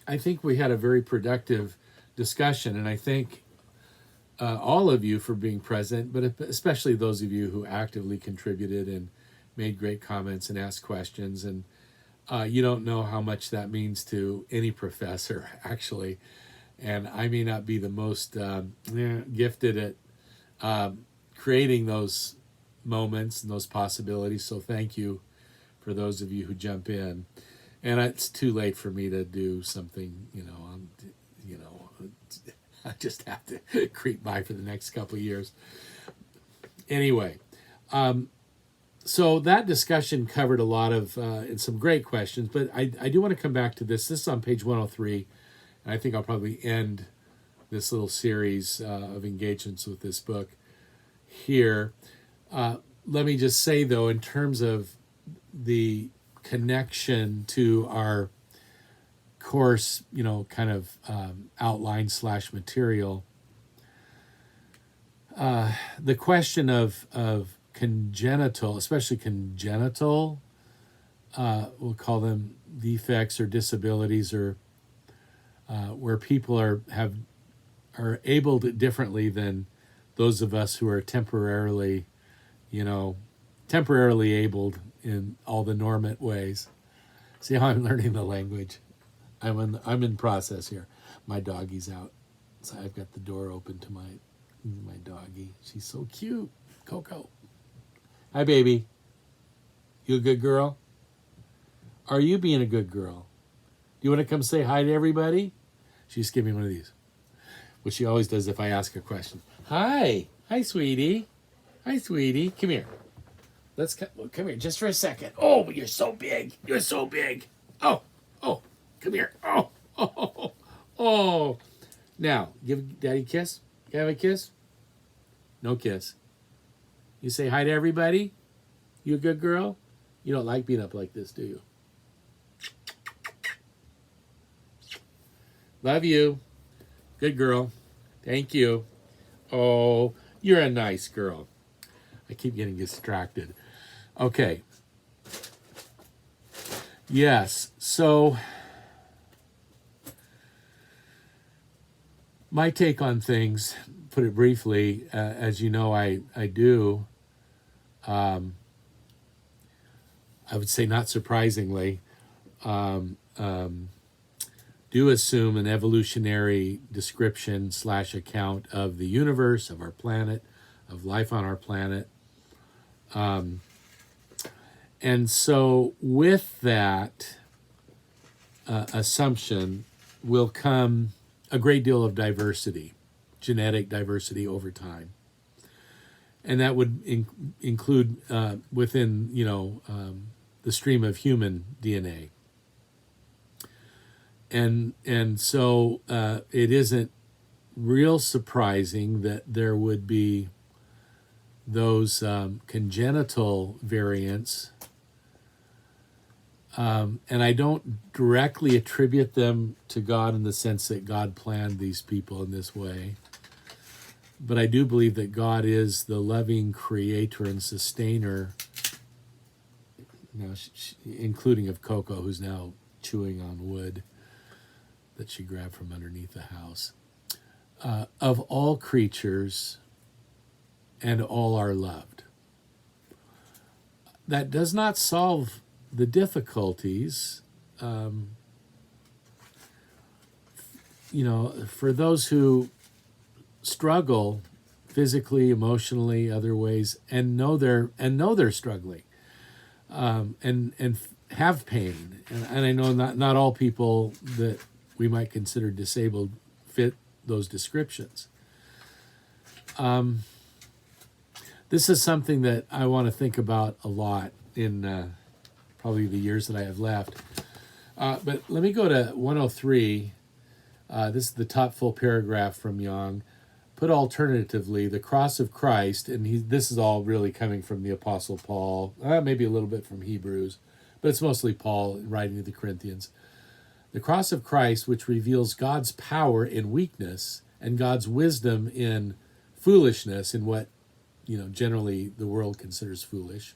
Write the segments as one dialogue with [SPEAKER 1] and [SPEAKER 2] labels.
[SPEAKER 1] I think we had a very productive discussion, and I thank all of you for being present, but especially those of you who actively contributed and made great comments and asked questions. And you don't know how much that means to any professor, actually. And I may not be the most gifted at creating those moments and those possibilities. So thank you for those of you who jump in. And it's too late for me to do something, I just have to creep by for the next couple of years. Anyway, so that discussion covered a lot of and some great questions, but I do want to come back to this. This is on page 103, and I think I'll probably end this little series of engagements with this book here. Let me just say, though, in terms of the connection to our course, kind of outline / material, the question of congenital, especially congenital, we'll call them defects or disabilities, or where people are able to differently than those of us who are temporarily abled in all the normate ways. See how I'm learning the language? I'm in process here. My doggy's out, so I've got the door open to my doggy. She's so cute, Coco. Hi, baby. You a good girl? Are you being a good girl? Do you want to come say hi to everybody? She's giving me one of these, which she always does if I ask a question. Hi, sweetie. Hi, sweetie. Come here. Let's come here just for a second. Oh, but you're so big. You're so big. Oh, come here. Oh. Now, give Daddy a kiss. Can I have a kiss? No kiss. You say hi to everybody? You a good girl? You don't like being up like this, do you? Love you. Good girl. Thank you. Oh, you're a nice girl. I keep getting distracted. Okay. Yes, so my take on things, put it briefly, as you know, I do, I would say not surprisingly, do assume an evolutionary description / account of the universe, of our planet, of life on our planet. And so with that assumption will come a great deal of diversity, genetic diversity over time. And that would include within, the stream of human DNA. And so it isn't real surprising that there would be those congenital variants. And I don't directly attribute them to God in the sense that God planned these people in this way. But I do believe that God is the loving creator and sustainer, including of Coco, who's now chewing on wood that she grabbed from underneath the house, of all creatures and all are loved. That does not solve the difficulties, for those who struggle physically, emotionally, other ways, and know they're struggling, and have pain. And I know not all people that we might consider disabled fit those descriptions. This is something that I want to think about a lot in probably the years that I have left. But let me go to 103. This is the top full paragraph from Young. Put alternatively, the cross of Christ, and this is all really coming from the Apostle Paul, maybe a little bit from Hebrews, but it's mostly Paul writing to the Corinthians. The cross of Christ, which reveals God's power in weakness and God's wisdom in foolishness, in what generally the world considers foolish.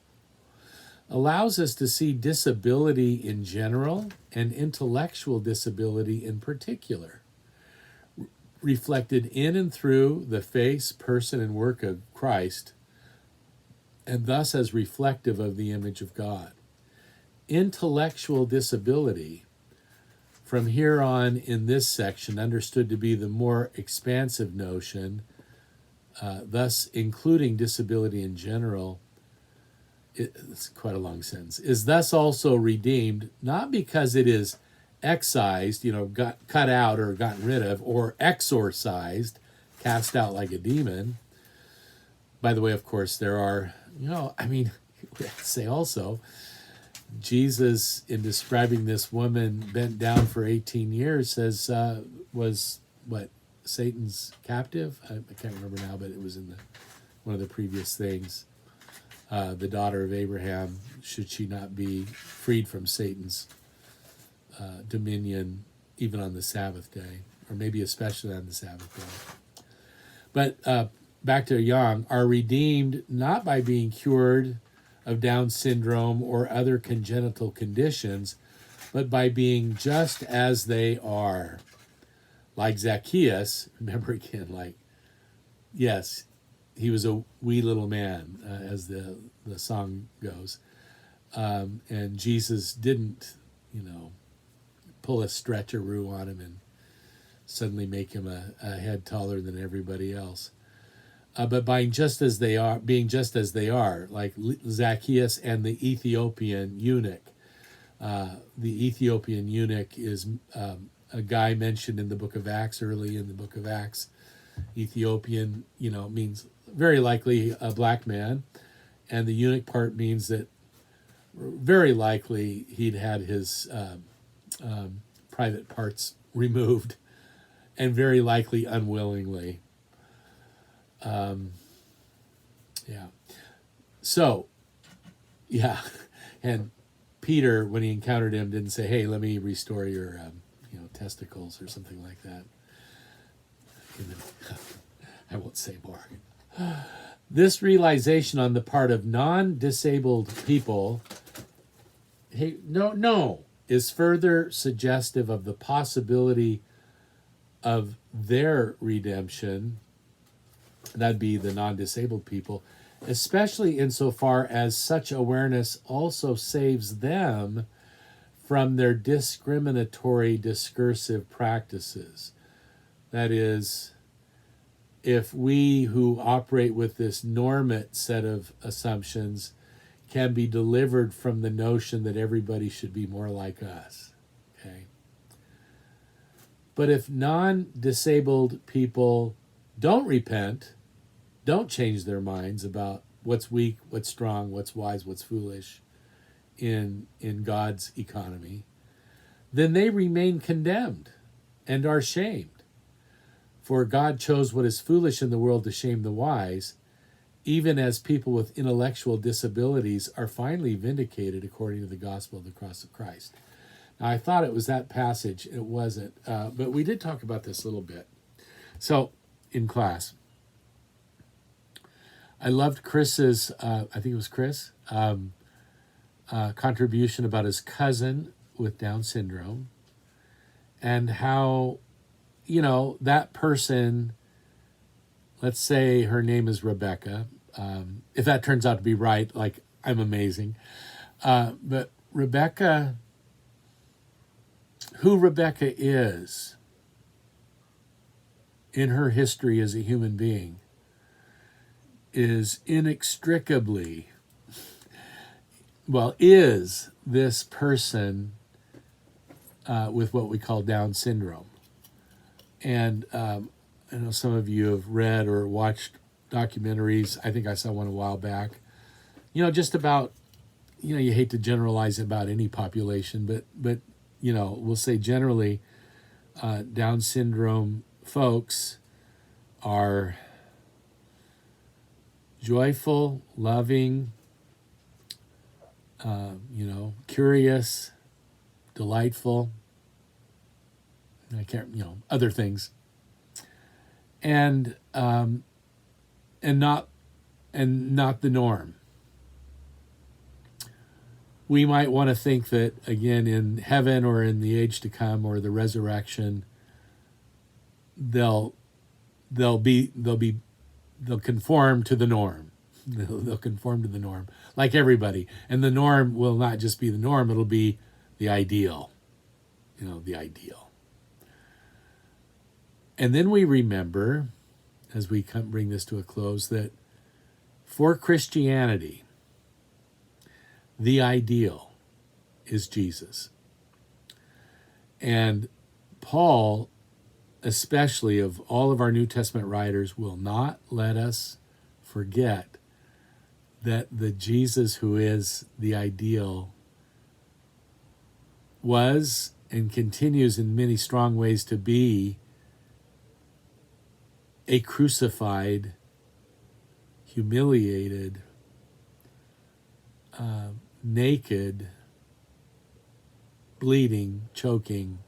[SPEAKER 1] allows us to see disability in general and intellectual disability in particular, reflected in and through the face, person, and work of Christ, and thus as reflective of the image of God. Intellectual disability, from here on in this section, understood to be the more expansive notion, thus including disability in general, it's quite a long sentence, is thus also redeemed, not because it is excised, got cut out or gotten rid of, or exorcised, cast out like a demon. By the way, of course, there are, we have to say also, Jesus, in describing this woman bent down for 18 years, says was what, Satan's captive? I can't remember now, but it was in one of the previous things. The daughter of Abraham, should she not be freed from Satan's dominion even on the Sabbath day, or maybe especially on the Sabbath day. But back to Young, are redeemed not by being cured of Down syndrome or other congenital conditions, but by being just as they are. Like Zacchaeus, remember again, yes, he was a wee little man, as the song goes. And Jesus didn't, pull a stretcheroo on him and suddenly make him a head taller than everybody else. But being just as they are, like Zacchaeus and the Ethiopian eunuch. The Ethiopian eunuch is a guy mentioned in the book of Acts, early in the book of Acts. Ethiopian, means very likely a black man. And the eunuch part means that very likely he'd had his private parts removed, and very likely unwillingly. So, and Peter, when he encountered him, didn't say, "Hey, let me restore your, testicles," or something like that. I won't say more. This realization on the part of non-disabled people, is further suggestive of the possibility of their redemption. That'd be the non-disabled people, especially insofar as such awareness also saves them from their discriminatory discursive practices. That is, if we who operate with this normate set of assumptions can be delivered from the notion that everybody should be more like us, okay? But if non-disabled people don't repent, don't change their minds about what's weak, what's strong, what's wise, what's foolish in God's economy, then they remain condemned and are shamed. For God chose what is foolish in the world to shame the wise, even as people with intellectual disabilities are finally vindicated according to the gospel of the cross of Christ. Now, I thought it was that passage. It wasn't. But we did talk about this a little bit. So, in class, I loved Chris's, I think it was Chris, contribution about his cousin with Down syndrome, and how, that person, let's say her name is Rebecca. If that turns out to be right, I'm amazing. But Rebecca, who Rebecca is in her history as a human being, is inextricably, is this person with what we call Down syndrome. And I know some of you have read or watched documentaries. I think I saw one a while back, just about, you hate to generalize about any population, but we'll say generally Down syndrome folks are joyful, loving, curious, delightful. I can't, other things, and not the norm. we might want to think that, again, in heaven or in the age to come or the resurrection, they'll conform to the norm. They'll conform to the norm, like everybody. And the norm will not just be the norm, it'll be the ideal. The ideal. And then we remember, as we bring this to a close, that for Christianity, the ideal is Jesus. And Paul, especially of all of our New Testament writers, will not let us forget that the Jesus who is the ideal was and continues in many strong ways to be a crucified, humiliated, naked, bleeding, choking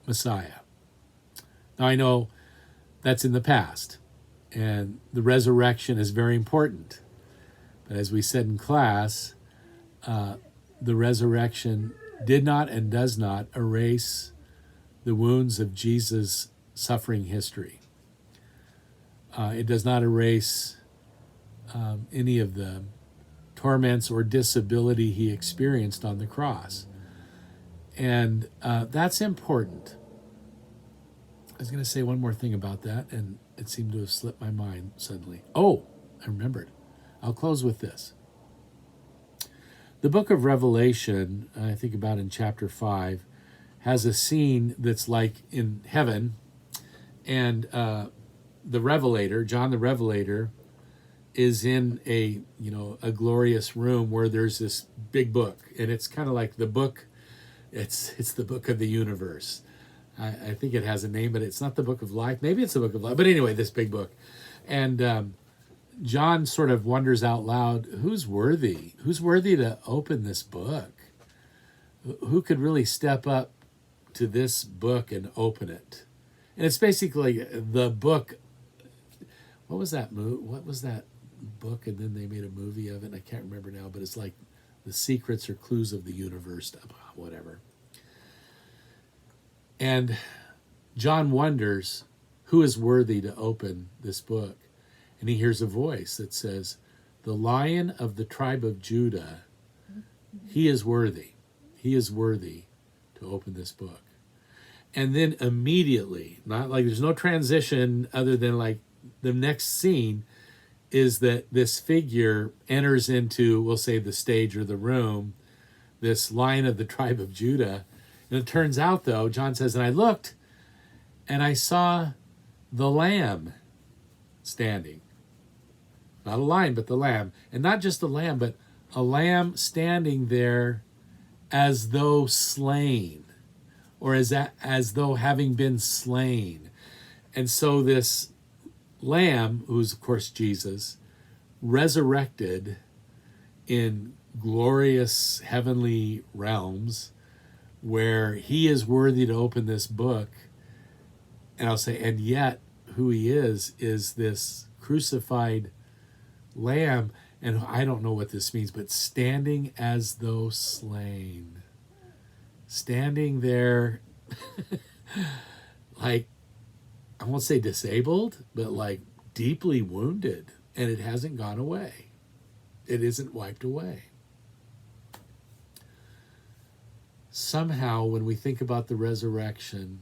[SPEAKER 1] Messiah. Now I know that's in the past, and the resurrection is very important. But as we said in class, the resurrection did not and does not erase the wounds of Jesus' suffering history. It does not erase any of the torments or disability he experienced on the cross. And that's important. I was going to say one more thing about that, and it seemed to have slipped my mind suddenly. Oh, I remembered. I'll close with this. The book of Revelation, I think about in chapter 5, has a scene that's like in heaven, and the Revelator, John the Revelator, is in a glorious room where there's this big book, and it's kind of like the book. It's the book of the universe. I think it has a name, but it's not the book of life. Maybe it's the book of life. But anyway, this big book. And John sort of wonders out loud, who's worthy? Who's worthy to open this book? Who could really step up to this book and open it? And it's basically the book. What was that book? And then they made a movie of it. And I can't remember now, but it's like The Secrets or Clues of the Universe, whatever. And John wonders who is worthy to open this book. And he hears a voice that says, the Lion of the tribe of Judah, he is worthy. He is worthy to open this book. And then immediately, not like there's no transition other than like the next scene is that this figure enters into, we'll say, the stage or the room, this Lion of the tribe of Judah. And it turns out, though, John says, and I looked, and I saw the Lamb standing. Not a lion, but the Lamb. And not just the Lamb, but a lamb standing there as though slain, or as though having been slain. And so this Lamb, who's, of course, Jesus, resurrected in glorious heavenly realms, where he is worthy to open this book. And I'll say, and yet who he is this crucified Lamb. And I don't know what this means, but standing as though slain. Standing there like, I won't say disabled, but like deeply wounded. And it hasn't gone away. It isn't wiped away. Somehow, when we think about the resurrection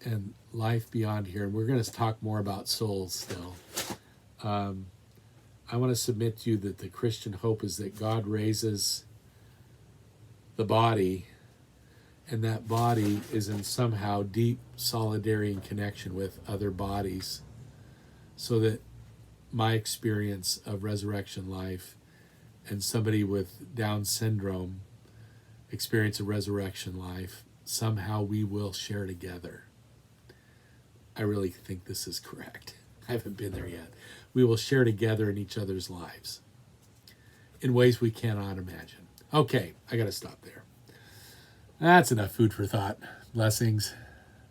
[SPEAKER 1] and life beyond here, and we're going to talk more about souls still, I want to submit to you that the Christian hope is that God raises the body, and that body is in somehow deep solidarity and connection with other bodies, so that my experience of resurrection life and somebody with Down syndrome experience of resurrection life, somehow we will share together. I really think this is correct. I haven't been there yet. We will share together in each other's lives in ways we cannot imagine. Okay, I got to stop there. That's enough food for thought. Blessings.